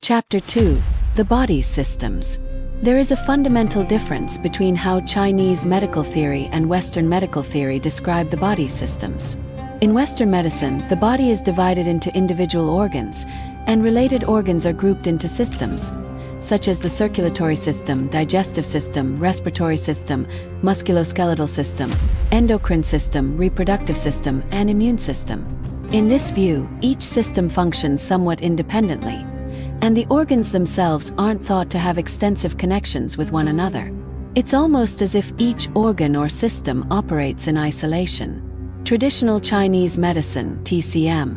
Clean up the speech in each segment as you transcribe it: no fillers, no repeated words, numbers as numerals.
Chapter 2. The Body Systems. There is a fundamental difference between how Chinese medical theory and Western medical theory describe the body systems. In Western medicine, the body is divided into individual organs, and related organs are grouped into systems, such as the circulatory system, digestive system, respiratory system, musculoskeletal system, endocrine system, reproductive system, and immune system. In this view, each system functions somewhat independently, and the organs themselves aren't thought to have extensive connections with one another. It's almost as if each organ or system operates in isolation. Traditional Chinese medicine, TCM,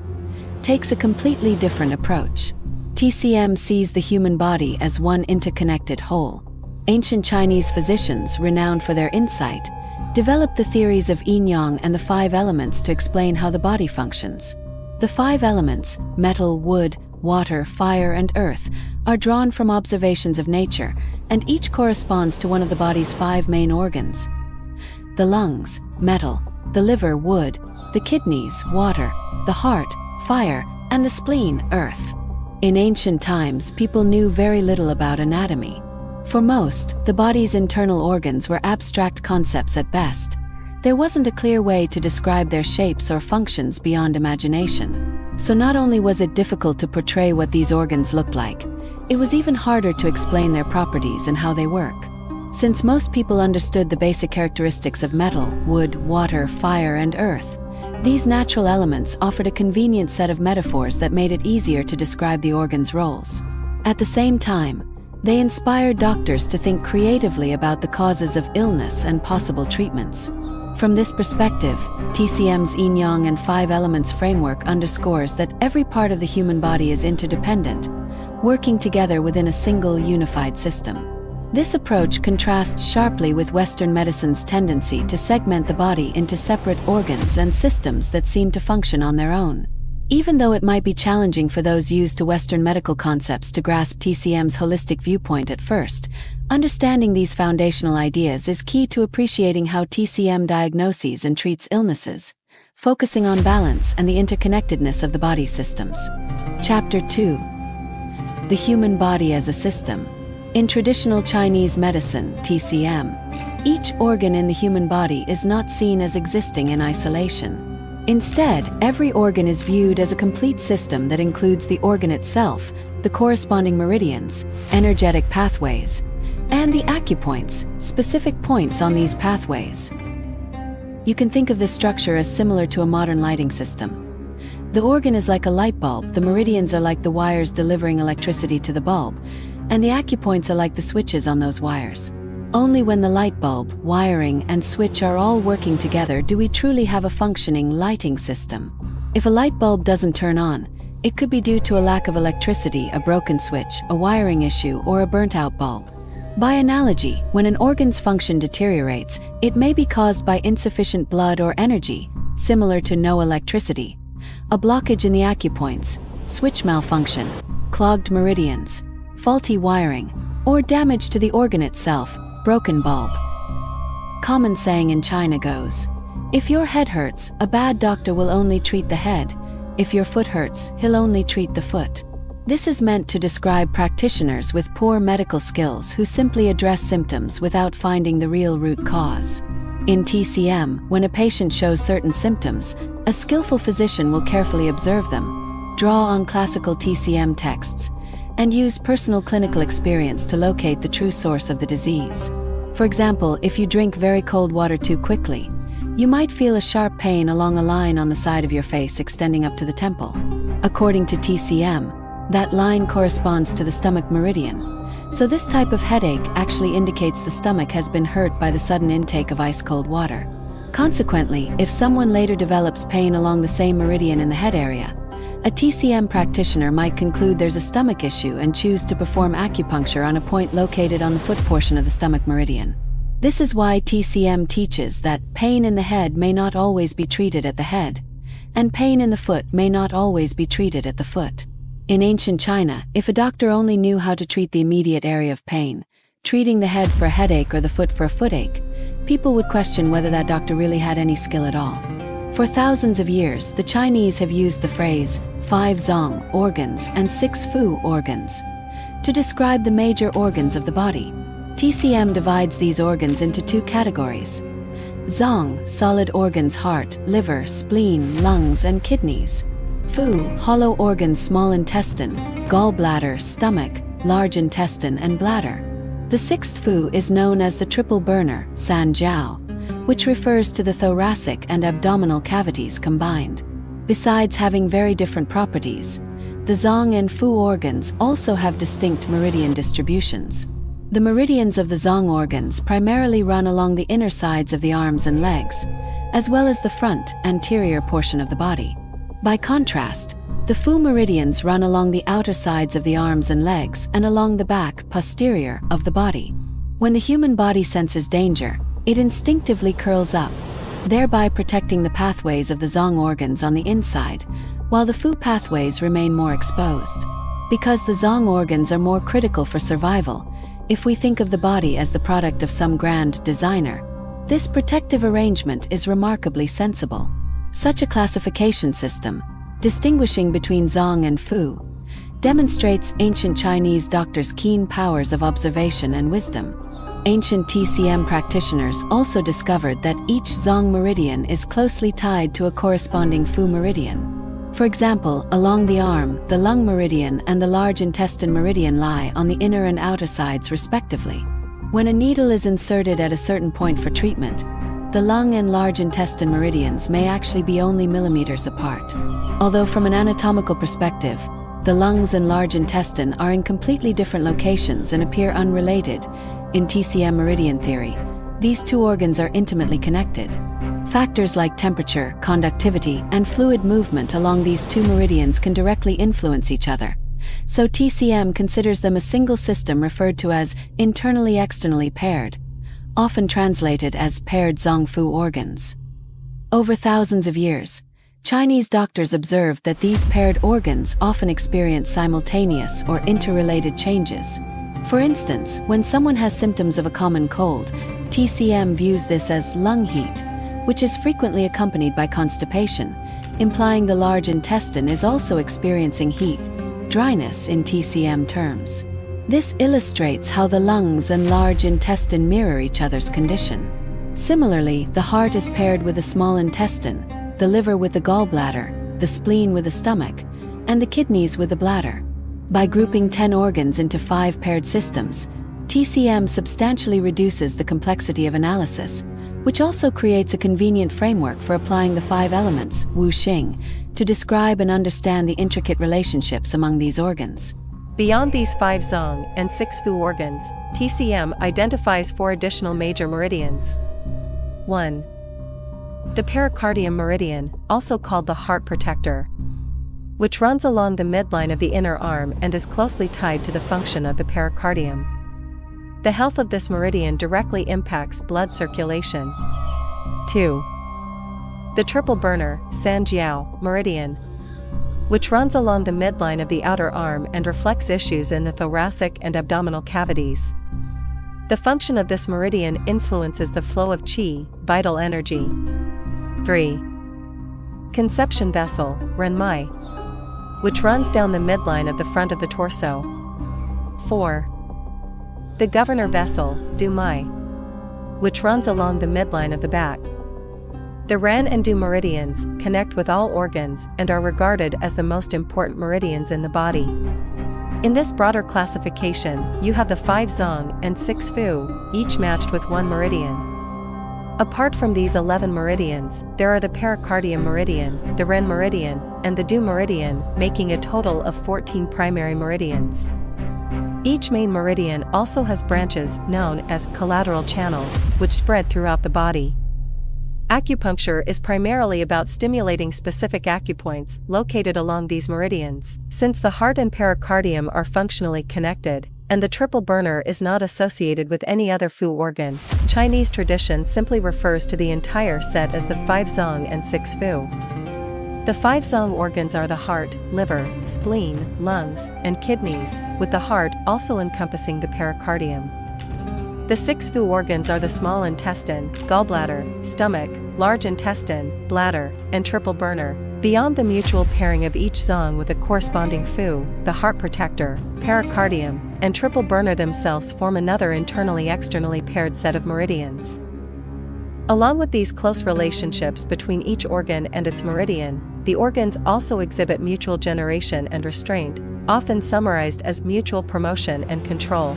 takes a completely different approach. TCM sees the human body as one interconnected whole. Ancient Chinese physicians, renowned for their insight, developed the theories of yin-yang and the 5 elements to explain how the body functions. The 5 elements, metal, wood, water, fire, and earth, are drawn from observations of nature, and each corresponds to one of the body's 5 main organs. The lungs, metal; the liver, wood; the kidneys, water; the heart, fire; and the spleen, earth. In ancient times, people knew very little about anatomy. For most, the body's internal organs were abstract concepts at best. There wasn't a clear way to describe their shapes or functions beyond imagination. So not only was it difficult to portray what these organs looked like, it was even harder to explain their properties and how they work. Since most people understood the basic characteristics of metal, wood, water, fire, and earth, these natural elements offered a convenient set of metaphors that made it easier to describe the organs' roles. At the same time, they inspired doctors to think creatively about the causes of illness and possible treatments. From this perspective, TCM's yin-yang and 5 elements framework underscores that every part of the human body is interdependent, working together within a single unified system. This approach contrasts sharply with Western medicine's tendency to segment the body into separate organs and systems that seem to function on their own. Even though it might be challenging for those used to Western medical concepts to grasp TCM's holistic viewpoint at first, understanding these foundational ideas is key to appreciating how TCM diagnoses and treats illnesses, focusing on balance and the interconnectedness of the body systems. Chapter 2. The Human Body as a System. In traditional Chinese medicine, TCM, each organ in the human body is not seen as existing in isolation. Instead, every organ is viewed as a complete system that includes the organ itself, the corresponding meridians, energetic pathways, and the acupoints, specific points on these pathways. You can think of this structure as similar to a modern lighting system. The organ is like a light bulb, the meridians are like the wires delivering electricity to the bulb, and the acupoints are like the switches on those wires. Only when the light bulb, wiring, and switch are all working together do we truly have a functioning lighting system. If a light bulb doesn't turn on, it could be due to a lack of electricity, a broken switch, a wiring issue, or a burnt-out bulb. By analogy, when an organ's function deteriorates, it may be caused by insufficient blood or energy, similar to no electricity, a blockage in the acupoints, switch malfunction, clogged meridians, faulty wiring, or damage to the organ itself, broken bulb. Common saying in China goes, if your head hurts, a bad doctor will only treat the head. If your foot hurts, he'll only treat the foot. This is meant to describe practitioners with poor medical skills who simply address symptoms without finding the real root cause. In TCM, when a patient shows certain symptoms, a skillful physician will carefully observe them, draw on classical TCM texts, and use personal clinical experience to locate the true source of the disease. For example, if you drink very cold water too quickly, you might feel a sharp pain along a line on the side of your face extending up to the temple. According to TCM, that line corresponds to the stomach meridian. So this type of headache actually indicates the stomach has been hurt by the sudden intake of ice-cold water. Consequently, if someone later develops pain along the same meridian in the head area, a TCM practitioner might conclude there's a stomach issue and choose to perform acupuncture on a point located on the foot portion of the stomach meridian. This is why TCM teaches that pain in the head may not always be treated at the head, and pain in the foot may not always be treated at the foot. In ancient China, if a doctor only knew how to treat the immediate area of pain, treating the head for a headache or the foot for a footache, people would question whether that doctor really had any skill at all. For thousands of years, the Chinese have used the phrase 5 zong organs and 6 fu organs to describe the major organs of the body. TCM divides these organs into 2 categories. Zong, solid organs, heart, liver, spleen, lungs, and kidneys. Fu, hollow organs, small intestine, gallbladder, stomach, large intestine, and bladder. The 6th fu is known as the triple burner, san jiao, which refers to the thoracic and abdominal cavities combined. Besides having very different properties, the zong and fu organs also have distinct meridian distributions. The meridians of the zong organs primarily run along the inner sides of the arms and legs, as well as the front, anterior portion of the body. By contrast, the fu meridians run along the outer sides of the arms and legs and along the back, posterior, of the body. When the human body senses danger, it instinctively curls up, thereby protecting the pathways of the zong organs on the inside, while the fu pathways remain more exposed. Because the zong organs are more critical for survival, if we think of the body as the product of some grand designer, this protective arrangement is remarkably sensible. Such a classification system, distinguishing between zong and fu, demonstrates ancient Chinese doctors' keen powers of observation and wisdom. Ancient TCM practitioners also discovered that each zong meridian is closely tied to a corresponding fu meridian. For example, along the arm, the lung meridian and the large intestine meridian lie on the inner and outer sides respectively. When a needle is inserted at a certain point for treatment, the lung and large intestine meridians may actually be only millimeters apart. Although from an anatomical perspective, the lungs and large intestine are in completely different locations and appear unrelated, in TCM meridian theory, these 2 organs are intimately connected. Factors like temperature, conductivity, and fluid movement along these 2 meridians can directly influence each other. So TCM considers them a single system referred to as internally-externally paired, often translated as paired zong-fu organs. Over thousands of years, Chinese doctors observed that these paired organs often experience simultaneous or interrelated changes. For instance, when someone has symptoms of a common cold, TCM views this as lung heat, which is frequently accompanied by constipation, implying the large intestine is also experiencing heat, dryness in TCM terms. This illustrates how the lungs and large intestine mirror each other's condition. Similarly, the heart is paired with the small intestine, the liver with the gallbladder, the spleen with the stomach, and the kidneys with the bladder. By grouping 10 organs into 5 paired systems, TCM substantially reduces the complexity of analysis, which also creates a convenient framework for applying the 5 elements, Wu Xing, to describe and understand the intricate relationships among these organs. Beyond these 5 zong and 6 fu organs, TCM identifies 4 additional major meridians. 1. The pericardium meridian, also called the heart protector, which runs along the midline of the inner arm and is closely tied to the function of the pericardium. The health of this meridian directly impacts blood circulation. 2. The triple burner, san jiao meridian, which runs along the midline of the outer arm and reflects issues in the thoracic and abdominal cavities. The function of this meridian influences the flow of qi, vital energy. 3. Conception vessel, renmai, which runs down the midline of the front of the torso. 4. The governor vessel, dumai, which runs along the midline of the back. The Ren and Du meridians connect with all organs and are regarded as the most important meridians in the body. In this broader classification, you have the 5 zong and 6 fu, each matched with 1 meridian. Apart from these 11 meridians, there are the pericardium meridian, the Ren meridian, and the Du meridian, making a total of 14 primary meridians. Each main meridian also has branches known as collateral channels, which spread throughout the body. Acupuncture is primarily about stimulating specific acupoints located along these meridians. Since the heart and pericardium are functionally connected, and the triple burner is not associated with any other fu organ, Chinese tradition simply refers to the entire set as the 5 zong and 6 fu. The 5 zong organs are the heart, liver, spleen, lungs, and kidneys, with the heart also encompassing the pericardium. The 6 Fu organs are the small intestine, gallbladder, stomach, large intestine, bladder, and triple burner. Beyond the mutual pairing of each zong with a corresponding Fu, the heart protector, pericardium, and triple burner themselves form another internally-externally paired set of meridians. Along with these close relationships between each organ and its meridian, the organs also exhibit mutual generation and restraint, often summarized as mutual promotion and control.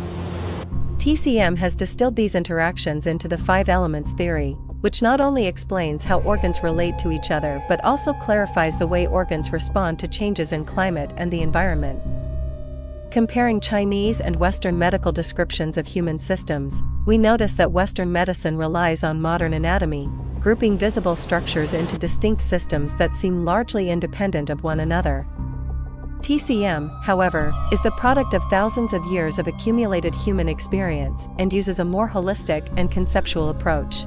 TCM has distilled these interactions into the 5 elements theory, which not only explains how organs relate to each other but also clarifies the way organs respond to changes in climate and the environment. Comparing Chinese and Western medical descriptions of human systems, we notice that Western medicine relies on modern anatomy, grouping visible structures into distinct systems that seem largely independent of one another. TCM, however, is the product of thousands of years of accumulated human experience and uses a more holistic and conceptual approach.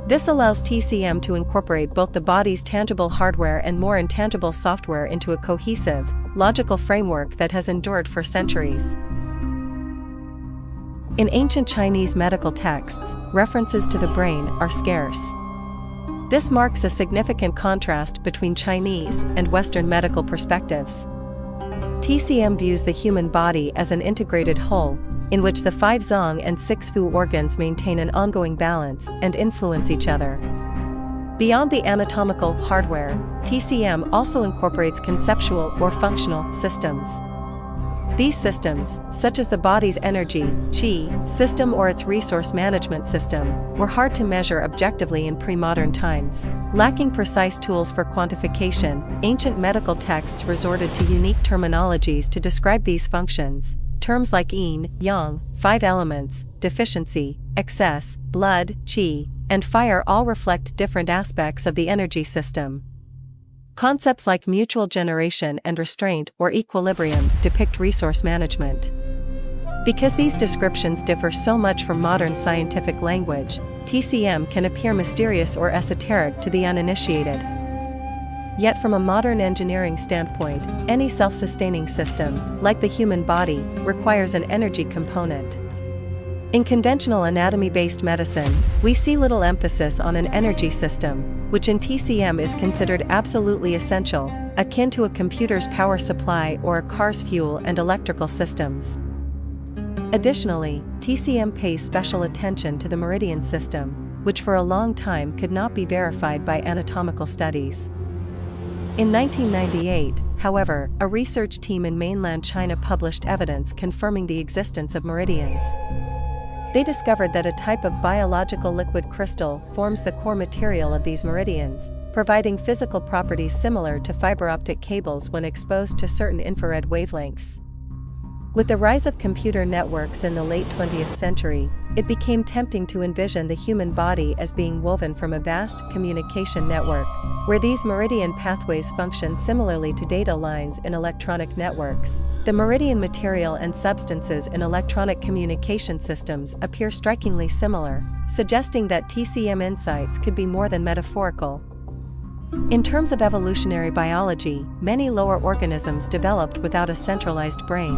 This allows TCM to incorporate both the body's tangible hardware and more intangible software into a cohesive, logical framework that has endured for centuries. In ancient Chinese medical texts, references to the brain are scarce. This marks a significant contrast between Chinese and Western medical perspectives. TCM views the human body as an integrated whole, in which the 5 zong and 6 fu organs maintain an ongoing balance and influence each other. Beyond the anatomical hardware, TCM also incorporates conceptual or functional systems. These systems, such as the body's energy, qi, system or its resource management system, were hard to measure objectively in pre-modern times. Lacking precise tools for quantification, ancient medical texts resorted to unique terminologies to describe these functions. Terms like yin, yang, 5 elements, deficiency, excess, blood, qi, and fire all reflect different aspects of the energy system. Concepts like mutual generation and restraint or equilibrium depict resource management. Because these descriptions differ so much from modern scientific language, TCM can appear mysterious or esoteric to the uninitiated. Yet from a modern engineering standpoint, any self-sustaining system, like the human body, requires an energy component. In conventional anatomy-based medicine, we see little emphasis on an energy system, which in TCM is considered absolutely essential, akin to a computer's power supply or a car's fuel and electrical systems. Additionally, TCM pays special attention to the meridian system, which for a long time could not be verified by anatomical studies. In 1998, however, a research team in mainland China published evidence confirming the existence of meridians. They discovered that a type of biological liquid crystal forms the core material of these meridians, providing physical properties similar to fiber optic cables when exposed to certain infrared wavelengths. With the rise of computer networks in the late 20th century, it became tempting to envision the human body as being woven from a vast communication network, where these meridian pathways function similarly to data lines in electronic networks. The meridian material and substances in electronic communication systems appear strikingly similar, suggesting that TCM insights could be more than metaphorical. In terms of evolutionary biology, many lower organisms developed without a centralized brain.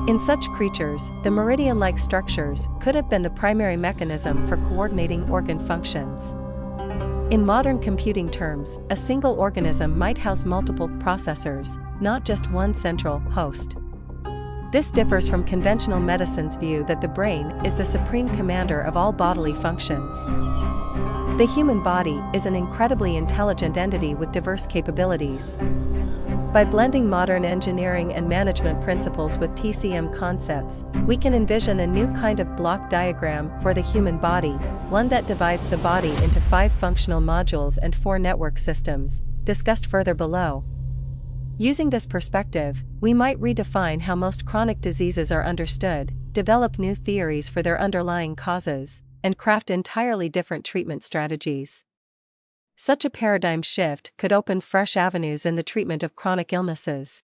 In such creatures, the meridian-like structures could have been the primary mechanism for coordinating organ functions. In modern computing terms, a single organism might house multiple processors, not just one central host. This differs from conventional medicine's view that the brain is the supreme commander of all bodily functions. The human body is an incredibly intelligent entity with diverse capabilities. By blending modern engineering and management principles with TCM concepts, we can envision a new kind of block diagram for the human body, one that divides the body into 5 functional modules and 4 network systems, discussed further below. Using this perspective, we might redefine how most chronic diseases are understood, develop new theories for their underlying causes, and craft entirely different treatment strategies. Such a paradigm shift could open fresh avenues in the treatment of chronic illnesses.